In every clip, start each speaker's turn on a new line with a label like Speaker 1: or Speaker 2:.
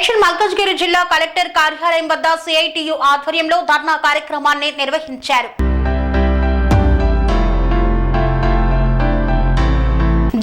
Speaker 1: మేడ్చల్ మల్కాజ్గిరి జిల్లా కలెక్టర్ కార్యాలయం వద్ద సిఐటియు ఆధ్వర్యంలో ధర్నా కార్యక్రమాన్ని నిర్వహించారు.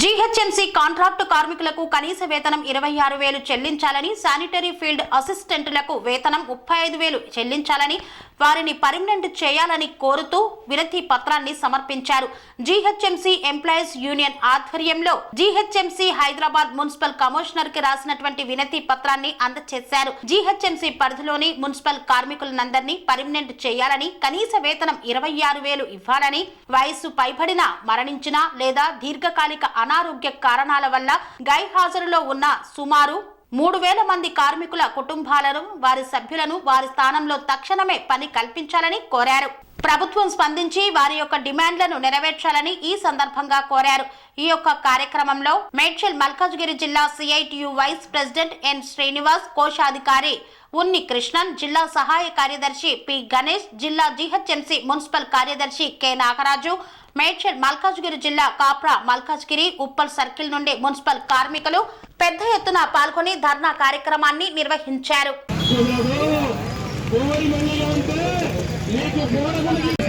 Speaker 1: జీహెచ్ఎంసీ కాంట్రాక్టు కార్మికులకు కనీస వేతనం 26,000 చెల్లించాలని, శానిటరీ ఫీల్డ్ అసిస్టెంట్లకు వేతనం 35,000 చెల్లించాలని, వారిని పర్మనెంట్ చేయాలని కోరుతూ వినతి పత్రాన్ని సమర్పించారు. జీహెచ్ఎంసీ ఎంప్లాయీస్ యూనియన్ ఆధ్వర్యంలో జీహెచ్ఎంసీ హైదరాబాద్ మున్సిపల్ కమిషనర్ కి రాసినటువంటి వినతి పత్రాన్ని అందజేశారు. జీహెచ్ఎంసీ పరిధిలోని మున్సిపల్ కార్మికులందరినీ పర్మనెంట్ చేయాలని, కనీస వేతనం 26,000 ఇవ్వాలని, వయస్సు పైబడిన, మరణించిన లేదా దీర్ఘకాలిక అనారోగ్య కారణాల వల్ల గైర్హాజరులో ఉన్న సుమారు 3,000 మంది కార్మికుల కుటుంబాలను, వారి సభ్యులను వారి స్థానంలో తక్షణమే పని కల్పించాలని కోరారు. ప్రభుత్వం స్పందించి వారి యొక్క డిమాండ్లను నెరవేర్చాలని ఈ సందర్భంగా కోరారు. ఈ యొక్క కార్యక్రమంలో మేడ్చల్ మల్కాజ్గిరి జిల్లా CITU vice president N Srinivas, కోశాధికారి ఉన్ని కృష్ణన్, జిల్లా సహాయ కార్యదర్శి పి గణేష్, జిల్లా జీహెచ్ఎంసీ మున్సిపల్ కార్యదర్శి కె నాగరాజు, మేడ్చల్ మల్కాజ్గిరి జిల్లా కాప్రా మల్కాజ్గిరి ఉప్పల్ సర్కిల్ నుండి మున్సిపల్ కార్మికులు పెద్ద ఎత్తున పాల్గొని ధర్నా కార్యక్రమాన్ని నిర్వహించారు.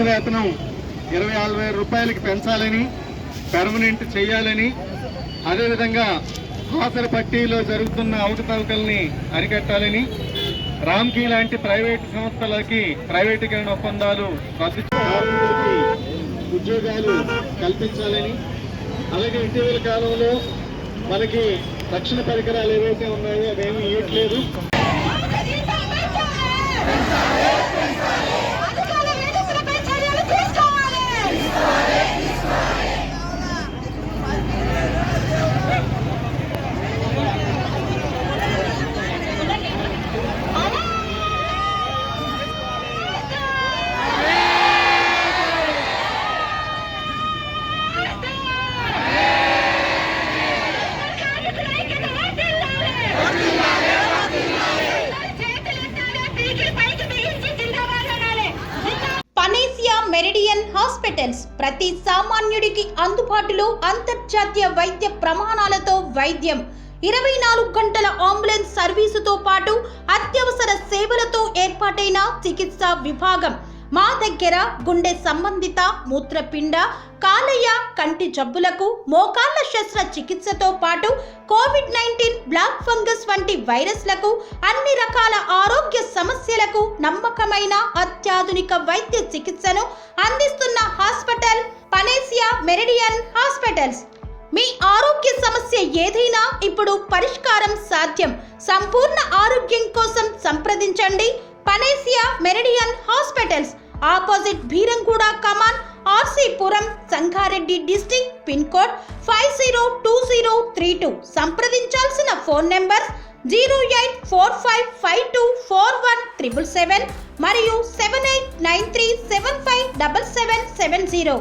Speaker 2: వేతనం 24,000 రూపాయలకి పెంచాలని, పర్మనెంట్ చేయాలని, అదేవిధంగా హాసర పట్టీలో జరుగుతున్న అవకతవకల్ని అరికట్టాలని, రామ్కీ లాంటి ప్రైవేటు సంస్థలకి ప్రైవేటీకరణ ఒప్పందాలు రద్దు చేసి ఉద్యోగాలు కల్పించాలని, అలాగే ఇటీవల కాలంలో మనకి రక్షణ పరికరాలు ఏవైతే ఉన్నాయో అవేమీ ఇవ్వట్లేదు.
Speaker 1: మెరిడియన్ హాస్పిటల్స్ ప్రతి సామాన్యుడికి అందుబాటులో అంతర్జాతీయ వైద్య ప్రమాణాలతో వైద్యం, 24 గంటల అంబులెన్స్ సర్వీసుతో పాటు అత్యవసర సేవలతో ఏర్పాటైన చికిత్సా విభాగం. మా దగ్గర గుండె సంబంధిత, మూత్రపిండ, కాలేయ, కంటి జబ్బులకు, మోకాళ్ల శస్త్ర చికిత్సతో పాటు కోవిడ్-19, బ్లాక్ ఫంగస్ వంటి వైరస్లకు, అన్ని రకాల ఆరోగ్య సమస్యలకు నమ్మకమైన అత్యాధునిక వైద్య చికిత్సను అందిస్తున్న హాస్పిటల్ పనేసియా మెరిడియన్ హాస్పిటల్స్. మీ ఆరోగ్య సమస్య ఏదైనా ఇప్పుడు పరిష్కారం సాధ్యం. సంపూర్ణ ఆరోగ్యం కోసం సంప్రదించండి Panacea Meridian hospitals, opposite Bheeramguda కమాన్, RC Puram, Sangareddy district, pin code 502032. సంప్రదించాల్సిన ఫోన్ నెంబర్ 0845524177 మరియు 7893757770.